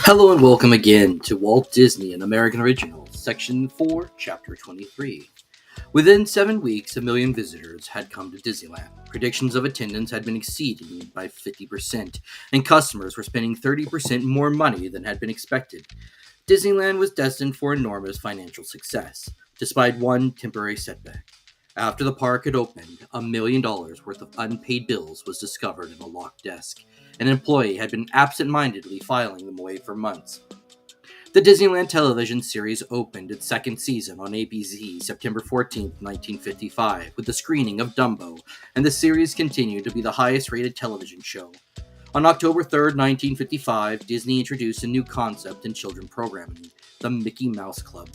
Hello and welcome again to Walt Disney, an American Original, Section 4, Chapter 23. Within 7 weeks, 1 million visitors had come to Disneyland. Predictions of attendance had been exceeded by 50%, and customers were spending 30% more money than had been expected. Disneyland was destined for enormous financial success, despite one temporary setback. After the park had opened, $1 million worth of unpaid bills was discovered in a locked desk. An employee had been absent-mindedly filing them away for months. The Disneyland television series opened its second season on ABC September 14, 1955, with the screening of Dumbo, and the series continued to be the highest-rated television show. On October 3, 1955, Disney introduced a new concept in children's programming, the Mickey Mouse Club.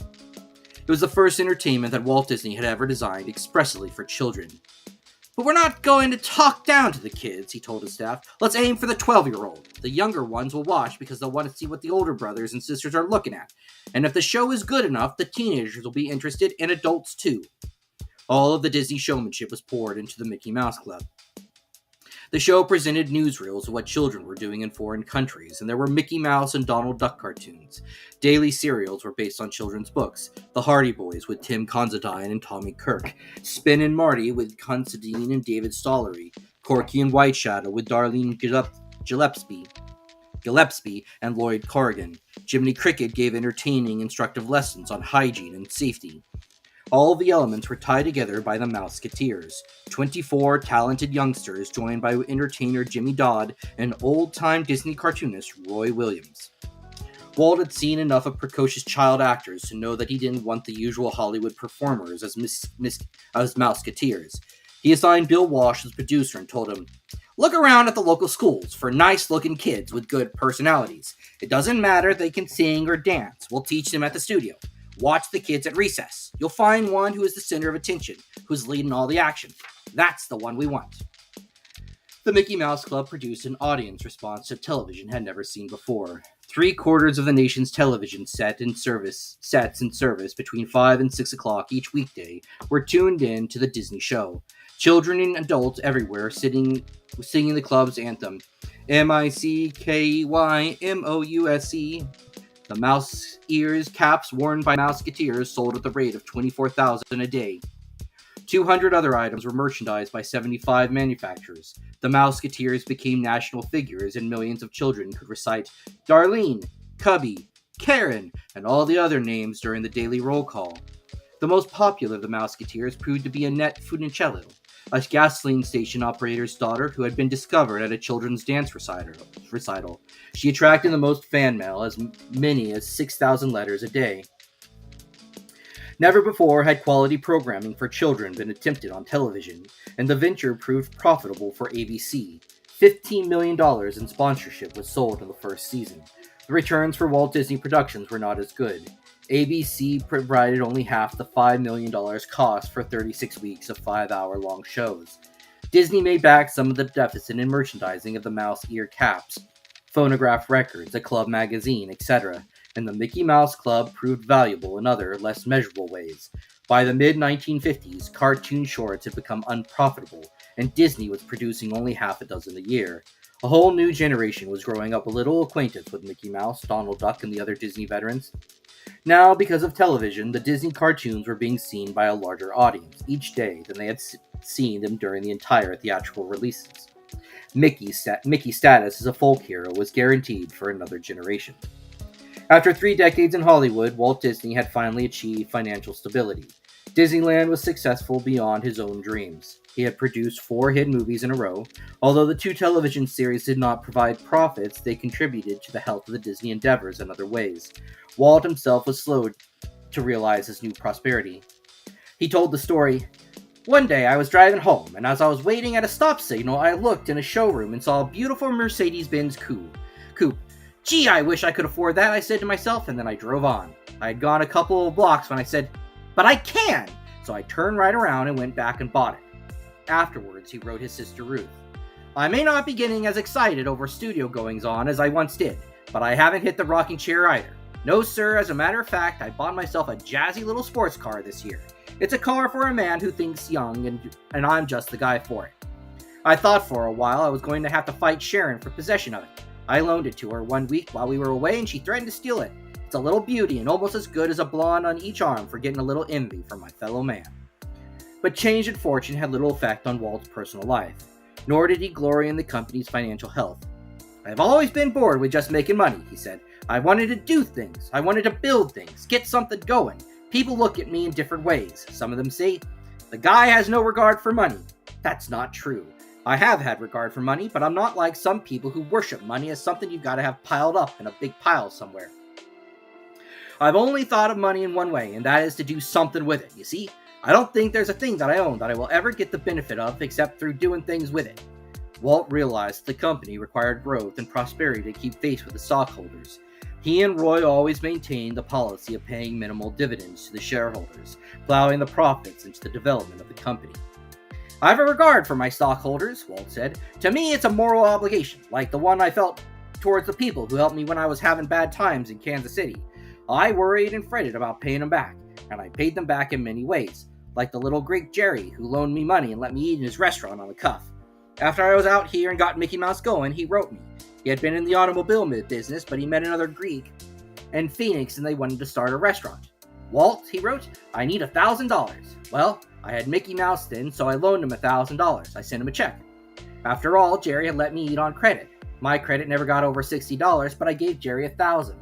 It was the first entertainment that Walt Disney had ever designed expressly for children. "But we're not going to talk down to the kids," he told his staff. "Let's aim for the 12-year-old. The younger ones will watch because they'll want to see what the older brothers and sisters are looking at. And if the show is good enough, the teenagers will be interested, and adults too." All of the Disney showmanship was poured into the Mickey Mouse Club. The show presented newsreels of what children were doing in foreign countries, and there were Mickey Mouse and Donald Duck cartoons. Daily serials were based on children's books. The Hardy Boys with Tim Considine and Tommy Kirk. Spin and Marty with Considine and David Stollery. Corky and White Shadow with Darlene Gillespie and Lloyd Corrigan. Jiminy Cricket gave entertaining, instructive lessons on hygiene and safety. All the elements were tied together by the Mouseketeers, 24 talented youngsters joined by entertainer Jimmy Dodd and old-time Disney cartoonist Roy Williams. Walt had seen enough of precocious child actors to know that he didn't want the usual Hollywood performers as Mouseketeers. He assigned Bill Walsh as producer and told him, "Look around at the local schools for nice-looking kids with good personalities. It doesn't matter if they can sing or dance. We'll teach them at the studio. Watch the kids at recess. You'll find one who is the center of attention, who's leading all the action. That's the one we want." The Mickey Mouse Club produced an audience response that television had never seen before. 3/4 of the nation's television sets in service between 5 and 6 o'clock each weekday were tuned in to the Disney show. Children and adults everywhere singing the club's anthem, MICKEYMOUSE. The mouse ears caps worn by Mouseketeers sold at the rate of 24,000 a day. 200 other items were merchandised by 75 manufacturers. The Mouseketeers became national figures, and millions of children could recite Darlene, Cubby, Karen, and all the other names during the daily roll call. The most popular of the Mouseketeers proved to be Annette Funicello, a gasoline station operator's daughter who had been discovered at a children's dance recital. She attracted the most fan mail, as many as 6,000 letters a day. Never before had quality programming for children been attempted on television, and the venture proved profitable for ABC. $15 million in sponsorship was sold in the first season. The returns for Walt Disney Productions were not as good. ABC provided only half the $5 million cost for 36 weeks of 5-hour-long shows. Disney made back some of the deficit in merchandising of the mouse ear caps, phonograph records, a club magazine, etc., and the Mickey Mouse Club proved valuable in other, less measurable ways. By the mid-1950s, cartoon shorts had become unprofitable, and Disney was producing only half a dozen a year. A whole new generation was growing up with little acquaintance with Mickey Mouse, Donald Duck, and the other Disney veterans. Now, because of television, the Disney cartoons were being seen by a larger audience each day than they had seen them during the entire theatrical releases. Mickey's status as a folk hero was guaranteed for another generation. After 3 decades in Hollywood, Walt Disney had finally achieved financial stability. Disneyland was successful beyond his own dreams. He had produced 4 hit movies in a row. Although the 2 television series did not provide profits, they contributed to the health of the Disney endeavors in other ways. Walt himself was slow to realize his new prosperity. He told the story, "One day I was driving home, and as I was waiting at a stop signal, I looked in a showroom and saw a beautiful Mercedes-Benz coupe. Gee, I wish I could afford that," I said to myself, and then I drove on. I had gone a couple of blocks when I said, "But I can!" So I turned right around and went back and bought it. Afterwards, he wrote his sister Ruth, "I may not be getting as excited over studio goings-on as I once did, but I haven't hit the rocking chair either. No, sir, as a matter of fact, I bought myself a jazzy little sports car this year. It's a car for a man who thinks young, and I'm just the guy for it. I thought for a while I was going to have to fight Sharon for possession of it. I loaned it to her one week while we were away and she threatened to steal it. It's a little beauty and almost as good as a blonde on each arm for getting a little envy from my fellow man. But change in fortune had little effect on Walt's personal life, nor did he glory in the company's financial health. "I've always been bored with just making money," he said. "I wanted to do things. I wanted to build things, get something going. People look at me in different ways. Some of them say, 'The guy has no regard for money.' That's not true. I have had regard for money, but I'm not like some people who worship money as something you've got to have piled up in a big pile somewhere. I've only thought of money in one way, and that is to do something with it. You see, I don't think there's a thing that I own that I will ever get the benefit of except through doing things with it." Walt realized the company required growth and prosperity to keep pace with the stockholders. He and Roy always maintained the policy of paying minimal dividends to the shareholders, plowing the profits into the development of the company. "I have a regard for my stockholders," Walt said. "To me, it's a moral obligation, like the one I felt towards the people who helped me when I was having bad times in Kansas City. I worried and fretted about paying them back, and I paid them back in many ways, like the little Greek Jerry who loaned me money and let me eat in his restaurant on the cuff. After I was out here and got Mickey Mouse going, he wrote me. He had been in the automobile business, but he met another Greek in Phoenix and they wanted to start a restaurant. 'Walt,' he wrote, 'I need $1,000. Well, I had Mickey Mouse then, so I loaned him $1,000. I sent him a check. After all, Jerry had let me eat on credit. My credit never got over $60, but I gave Jerry $1,000.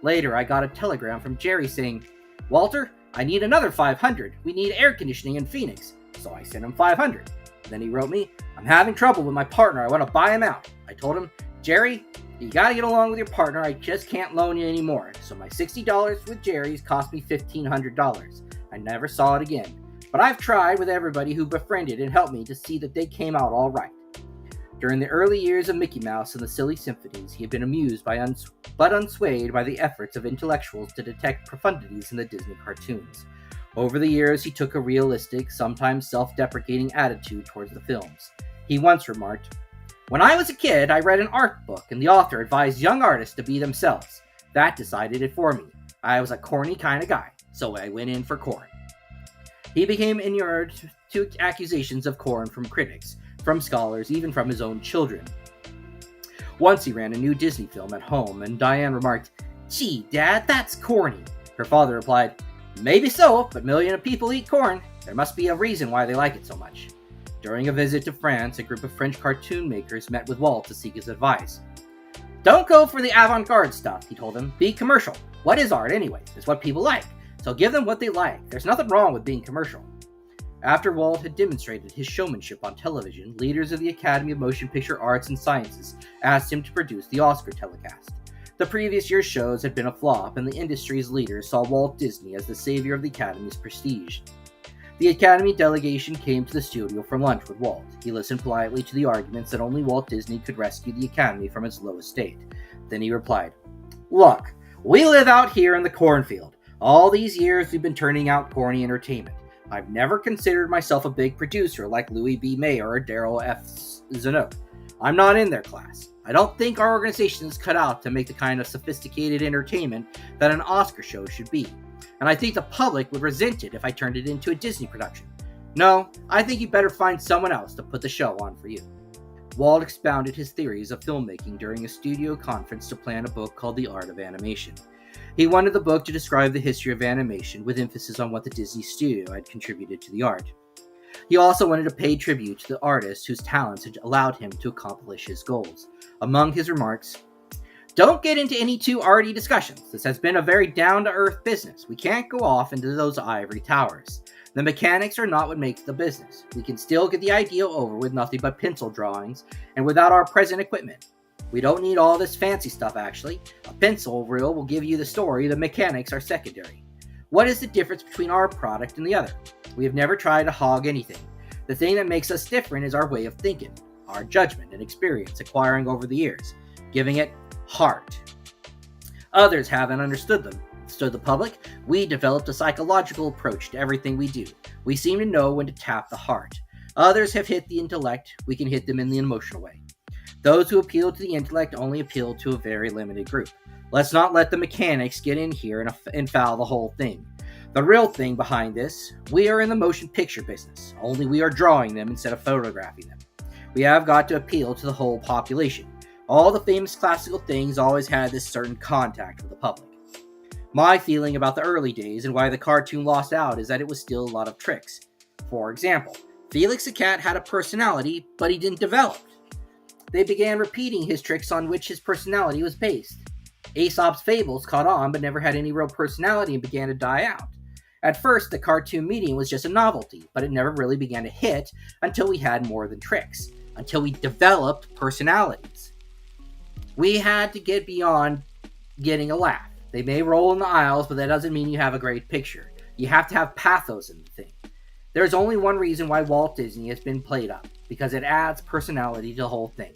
Later, I got a telegram from Jerry saying, 'Walter, I need another $500. We need air conditioning in Phoenix.' So I sent him $500. Then he wrote me, 'I'm having trouble with my partner. I want to buy him out.' I told him, 'Jerry, you gotta get along with your partner. I just can't loan you anymore.' So my $60 with Jerry's cost me $1,500. I never saw it again. But I've tried with everybody who befriended and helped me to see that they came out all right." During the early years of Mickey Mouse and the Silly Symphonies, he had been amused but unswayed by the efforts of intellectuals to detect profundities in the Disney cartoons. Over the years, he took a realistic, sometimes self-deprecating attitude towards the films. He once remarked, "When I was a kid, I read an art book, and the author advised young artists to be themselves. That decided it for me. I was a corny kind of guy, so I went in for corn." He became inured to accusations of corn from critics, from scholars, even from his own children. Once he ran a new Disney film at home, and Diane remarked, "Gee, Dad, that's corny." Her father replied, "Maybe so, but millions of people eat corn. There must be a reason why they like it so much." During a visit to France, a group of French cartoon makers met with Walt to seek his advice. "Don't go for the avant-garde stuff," he told them. "Be commercial. What is art anyway? It's what people like. So give them what they like. There's nothing wrong with being commercial." After Walt had demonstrated his showmanship on television, leaders of the Academy of Motion Picture Arts and Sciences asked him to produce the Oscar telecast. The previous year's shows had been a flop, and the industry's leaders saw Walt Disney as the savior of the Academy's prestige. The Academy delegation came to the studio for lunch with Walt. He listened politely to the arguments that only Walt Disney could rescue the Academy from its lowest state. Then he replied, "Look, we live out here in the cornfield. All these years we've been turning out corny entertainment. I've never considered myself a big producer like Louis B. Mayer or Darryl F. Zanuck. I'm not in their class. I don't think our organization is cut out to make the kind of sophisticated entertainment that an Oscar show should be. And I think the public would resent it if I turned it into a Disney production. No, I think you better find someone else to put the show on for you." Walt expounded his theories of filmmaking during a studio conference to plan a book called The Art of Animation. He wanted the book to describe the history of animation, with emphasis on what the Disney studio had contributed to the art. He also wanted to pay tribute to the artists whose talents had allowed him to accomplish his goals. Among his remarks, "Don't get into any too arty discussions. This has been a very down-to-earth business. We can't go off into those ivory towers. The mechanics are not what makes the business. We can still get the idea over with nothing but pencil drawings and without our present equipment. We don't need all this fancy stuff, actually. A pencil reel will give you the story. The mechanics are secondary. What is the difference between our product and the other? We have never tried to hog anything. The thing that makes us different is our way of thinking, our judgment and experience acquiring over the years, giving it heart. Others haven't understood the public. We developed a psychological approach to everything we do. We seem to know when to tap the heart. Others have hit the intellect. We can hit them in the emotional way. Those who appeal to the intellect only appeal to a very limited group. Let's not let the mechanics get in here and foul the whole thing. The real thing behind this, we are in the motion picture business, only we are drawing them instead of photographing them. We have got to appeal to the whole population. All the famous classical things always had this certain contact with the public. My feeling about the early days and why the cartoon lost out is that it was still a lot of tricks. For example, Felix the Cat had a personality, but he didn't develop. They began repeating his tricks on which his personality was based. Aesop's fables caught on but never had any real personality and began to die out. At first, the cartoon medium was just a novelty, but it never really began to hit until we had more than tricks, until we developed personalities. We had to get beyond getting a laugh. They may roll in the aisles, but that doesn't mean you have a great picture. You have to have pathos in the thing. There's only one reason why Walt Disney has been played up, because it adds personality to the whole thing.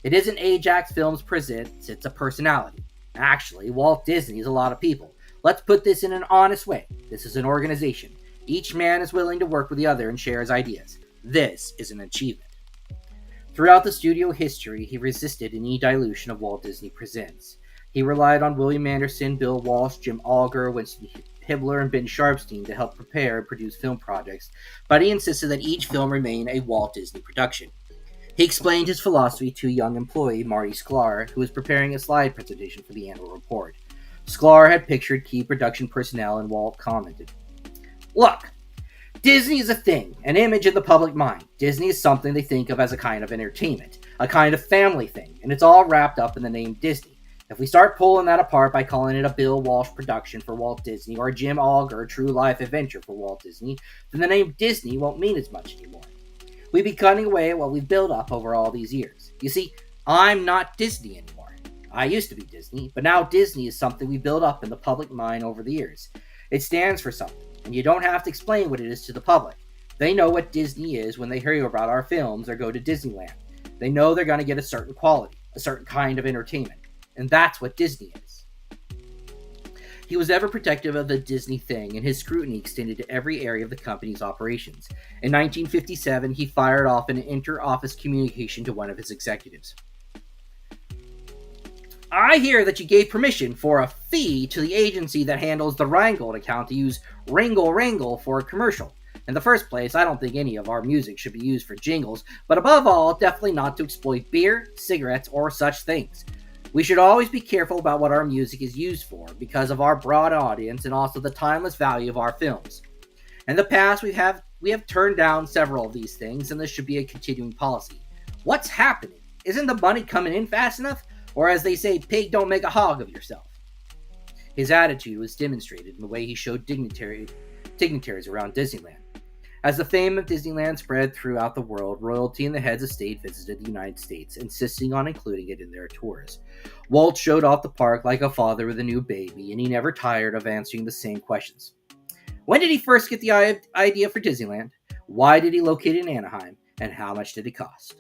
It isn't Ajax Films Presents, it's a personality. Actually, Walt Disney is a lot of people. Let's put this in an honest way. This is an organization. Each man is willing to work with the other and share his ideas. This is an achievement. Throughout the studio history, he resisted any dilution of Walt Disney Presents. He relied on William Anderson, Bill Walsh, Jim Alger, Winston Hibbler, and Ben Sharpstein to help prepare and produce film projects, but he insisted that each film remain a Walt Disney production. He explained his philosophy to a young employee, Marty Sklar, who was preparing a slide presentation for the annual report. Sklar had pictured key production personnel, and Walt commented, "Look, Disney is a thing, an image in the public mind. Disney is something they think of as a kind of entertainment, a kind of family thing, and it's all wrapped up in the name Disney. If we start pulling that apart by calling it a Bill Walsh production for Walt Disney or a Jim Alger true life adventure for Walt Disney, then the name Disney won't mean as much anymore. We'd be cutting away at what we've built up over all these years. You see, I'm not Disney anymore. I used to be Disney, but now Disney is something we built up in the public mind over the years. It stands for something, and you don't have to explain what it is to the public. They know what Disney is when they hear about our films or go to Disneyland. They know they're going to get a certain quality, a certain kind of entertainment. And that's what Disney is." He was ever protective of the Disney thing, and his scrutiny extended to every area of the company's operations. In 1957, he fired off an inter-office communication to one of his executives. "I hear that you gave permission for a fee to the agency that handles the Rheingold account to use Ringle Wrangle for a commercial. In the first place, I don't think any of our music should be used for jingles, but above all, definitely not to exploit beer, cigarettes, or such things. We should always be careful about what our music is used for because of our broad audience and also the timeless value of our films. In the past, we have turned down several of these things, and this should be a continuing policy. What's happening? Isn't the money coming in fast enough? Or as they say, pig don't make a hog of yourself." His attitude was demonstrated in the way he showed dignitaries around Disneyland. As the fame of Disneyland spread throughout the world, royalty and the heads of state visited the United States, insisting on including it in their tours. Walt showed off the park like a father with a new baby, and he never tired of answering the same questions. When did he first get the idea for Disneyland? Why did he locate it in Anaheim? And how much did it cost?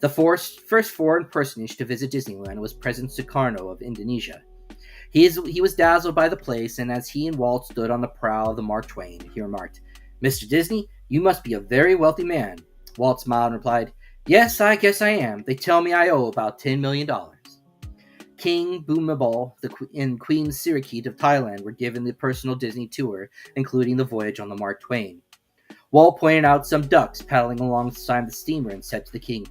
The first foreign personage to visit Disneyland was President Sukarno of Indonesia. He was dazzled by the place, and as he and Walt stood on the prow of the Mark Twain, he remarked, "Mr. Disney, you must be a very wealthy man." Walt smiled and replied, "Yes, I guess I am. They tell me I owe about $10 million. King Bhumibol and Queen Sirikit of Thailand were given the personal Disney tour, including the voyage on the Mark Twain. Walt pointed out some ducks paddling alongside the steamer and said to the king,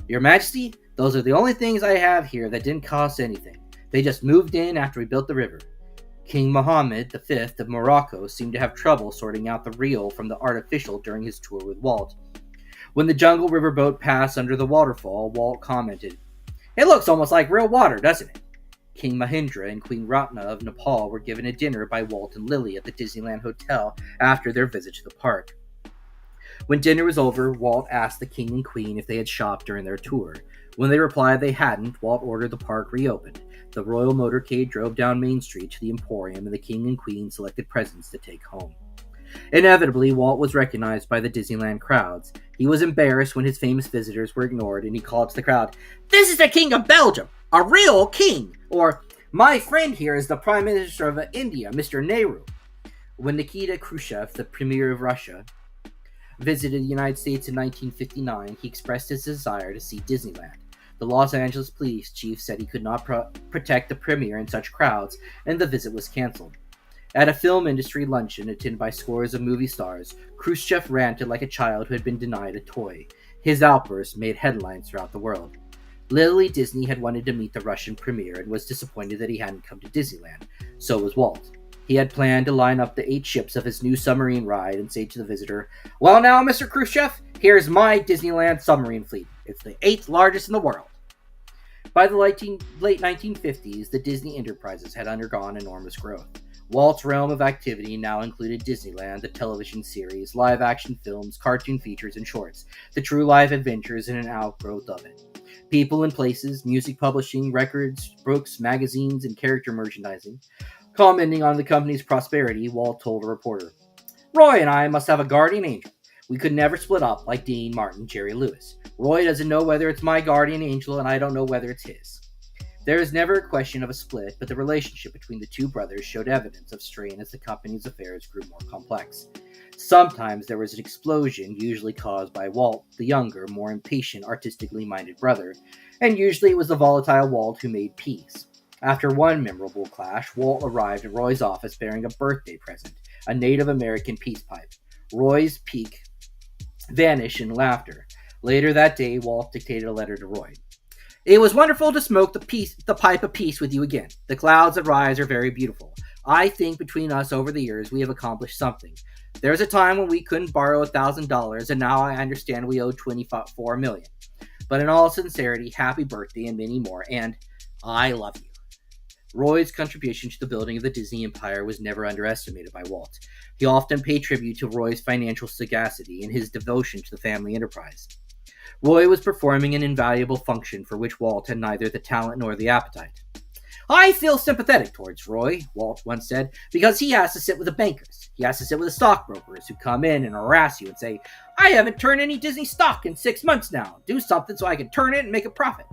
"Your Majesty, those are the only things I have here that didn't cost anything. They just moved in after we built the river." King Mohammed V of Morocco seemed to have trouble sorting out the real from the artificial during his tour with Walt. When the jungle riverboat passed under the waterfall, Walt commented, "It looks almost like real water, doesn't it?" King Mahendra and Queen Ratna of Nepal were given a dinner by Walt and Lily at the Disneyland Hotel after their visit to the park. When dinner was over, Walt asked the king and queen if they had shopped during their tour. When they replied they hadn't, Walt ordered the park reopened. The royal motorcade drove down Main Street to the Emporium, and the king and queen selected presents to take home. Inevitably, Walt was recognized by the Disneyland crowds. He was embarrassed when his famous visitors were ignored, and he called to the crowd, "This is the King of Belgium, a real king!" Or, "My friend here is the Prime Minister of India, Mr. Nehru." When Nikita Khrushchev, the Premier of Russia, visited the United States in 1959, he expressed his desire to see Disneyland. The Los Angeles police chief said he could not protect the premier in such crowds, and the visit was canceled. At a film industry luncheon attended by scores of movie stars, Khrushchev ranted like a child who had been denied a toy. His outburst made headlines throughout the world. Lily Disney had wanted to meet the Russian premier and was disappointed that he hadn't come to Disneyland. So was Walt. He had planned to line up the 8 ships of his new submarine ride and say to the visitor, "Well now, Mr. Khrushchev, here's my Disneyland submarine fleet. It's the 8th largest in the world." By the late 1950s, the Disney enterprises had undergone enormous growth. Walt's realm of activity now included Disneyland, the television series, live-action films, cartoon features, and shorts, the true life adventures and an outgrowth of it. People and places, music publishing, records, books, magazines, and character merchandising. Commenting on the company's prosperity, Walt told a reporter, "Roy and I must have a guardian angel. We could never split up like Dean Martin, Jerry Lewis. Roy doesn't know whether it's my guardian angel, and I don't know whether it's his." There is never a question of a split, but the relationship between the two brothers showed evidence of strain as the company's affairs grew more complex. Sometimes there was an explosion, usually caused by Walt, the younger, more impatient, artistically minded brother, and usually it was the volatile Walt who made peace. After one memorable clash, Walt arrived at Roy's office bearing a birthday present, a Native American peace pipe. Roy's pique vanished in laughter. Later that day, Walt dictated a letter to Roy. "It was wonderful to smoke the pipe of peace with you again. The clouds that rise are very beautiful. I think between us over the years we have accomplished something. There was a time when we couldn't borrow $1,000, and now I understand we owe $24 million. But in all sincerity, happy birthday and many more, and I love you." Roy's contribution to the building of the Disney empire was never underestimated by Walt. He often paid tribute to Roy's financial sagacity and his devotion to the family enterprise. Roy was performing an invaluable function for which Walt had neither the talent nor the appetite. "I feel sympathetic towards Roy," Walt once said, "because he has to sit with the bankers. He has to sit with the stockbrokers who come in and harass you and say, 'I haven't turned any Disney stock in 6 months now. Do something so I can turn it and make a profit.'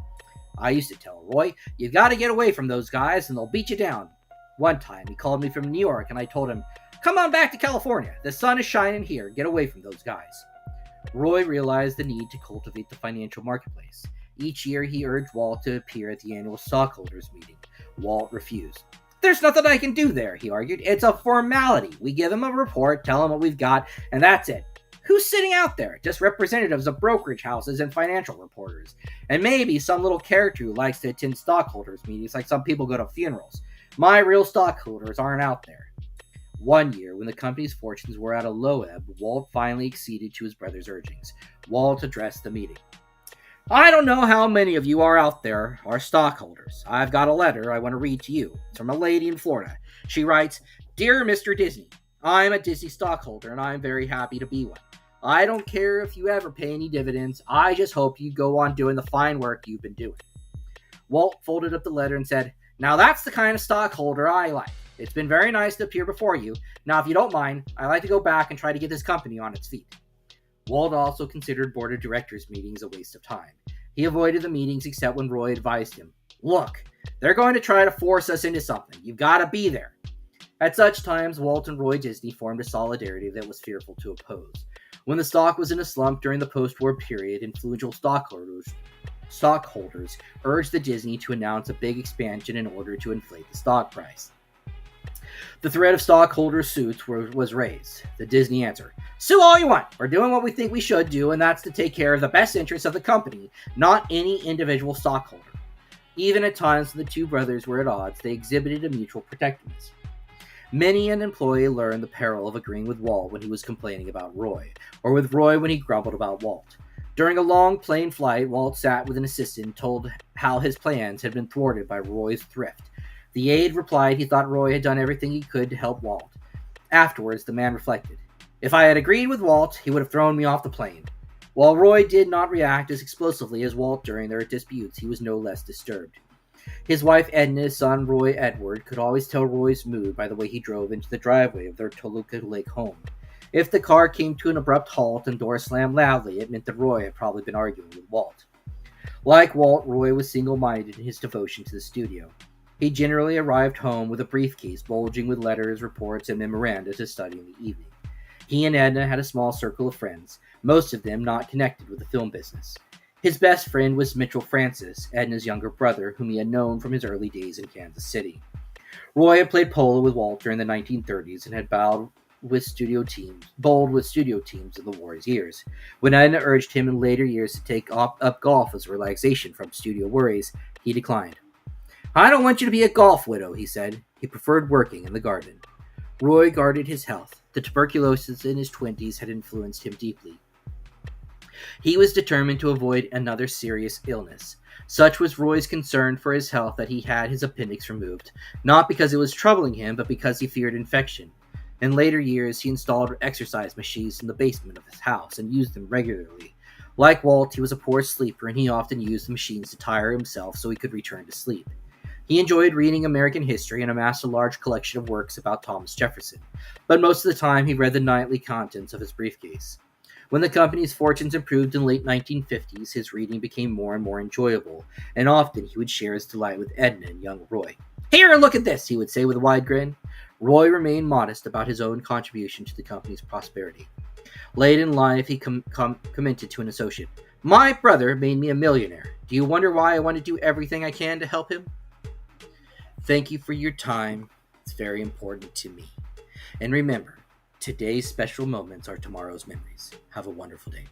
I used to tell Roy, 'You've got to get away from those guys and they'll beat you down.' One time he called me from New York and I told him, 'Come on back to California. The sun is shining here. Get away from those guys.'" Roy realized the need to cultivate the financial marketplace. Each year he urged Walt to appear at the annual stockholders meeting. Walt refused. "There's nothing I can do there," he argued. "It's a formality. We give them a report, tell them what we've got, and that's it. Who's sitting out there? Just representatives of brokerage houses and financial reporters. And maybe some little character who likes to attend stockholders meetings like some people go to funerals. My real stockholders aren't out there." One year, when the company's fortunes were at a low ebb, Walt finally acceded to his brother's urgings. Walt addressed the meeting. "I don't know how many of you are out there are stockholders. I've got a letter I want to read to you. It's from a lady in Florida. She writes, 'Dear Mr. Disney, I'm a Disney stockholder and I'm very happy to be one. I don't care if you ever pay any dividends. I just hope you go on doing the fine work you've been doing.'" Walt folded up the letter and said, "Now that's the kind of stockholder I like. It's been very nice to appear before you. Now, if you don't mind, I'd like to go back and try to get this company on its feet." Walt also considered board of directors meetings a waste of time. He avoided the meetings except when Roy advised him, "Look, they're going to try to force us into something. You've got to be there." At such times, Walt and Roy Disney formed a solidarity that was fearful to oppose. When the stock was in a slump during the post-war period, influential stockholders urged the Disney to announce a big expansion in order to inflate the stock price. The threat of stockholder suits was raised. The Disney answered, "Sue all you want. We're doing what we think we should do, and that's to take care of the best interests of the company, not any individual stockholder." Even at times when the two brothers were at odds, they exhibited a mutual protectiveness. Many an employee learned the peril of agreeing with Walt when he was complaining about Roy, or with Roy when he grumbled about Walt. During a long plane flight, Walt sat with an assistant and told how his plans had been thwarted by Roy's thrift. The aide replied he thought Roy had done everything he could to help Walt. Afterwards, the man reflected, "If I had agreed with Walt, he would have thrown me off the plane." While Roy did not react as explosively as Walt during their disputes, he was no less disturbed. His wife Edna's son Roy Edward could always tell Roy's mood by the way he drove into the driveway of their Toluca Lake home. If the car came to an abrupt halt and doors slammed loudly, it meant that Roy had probably been arguing with Walt. Like Walt, Roy was single-minded in his devotion to the studio. He generally arrived home with a briefcase bulging with letters, reports, and memoranda to study in the evening. He and Edna had a small circle of friends, most of them not connected with the film business. His best friend was Mitchell Francis, Edna's younger brother, whom he had known from his early days in Kansas City. Roy had played polo with Walt during the 1930s and had bowled bold with studio teams in the war's years. When Edna urged him in later years to take up golf as a relaxation from studio worries, he declined. I don't want you to be a golf widow, he said. He preferred working in the garden. Roy guarded his health. The tuberculosis in his 20s had influenced him deeply. He was determined to avoid another serious illness. Such was Roy's concern for his health that he had his appendix removed, not because it was troubling him, but because he feared infection. In later years, he installed exercise machines in the basement of his house and used them regularly. Like Walt, he was a poor sleeper, and he often used the machines to tire himself so he could return to sleep. He enjoyed reading American history and amassed a large collection of works about Thomas Jefferson, but most of the time he read the nightly contents of his briefcase. When the company's fortunes improved in the late 1950s, his reading became more and more enjoyable, and often he would share his delight with Edna and young Roy. Here, look at this, he would say with a wide grin. Roy remained modest about his own contribution to the company's prosperity. Late in life, he commented to an associate, My brother made me a millionaire. Do you wonder why I want to do everything I can to help him? Thank you for your time. It's very important to me. And remember, today's special moments are tomorrow's memories. Have a wonderful day.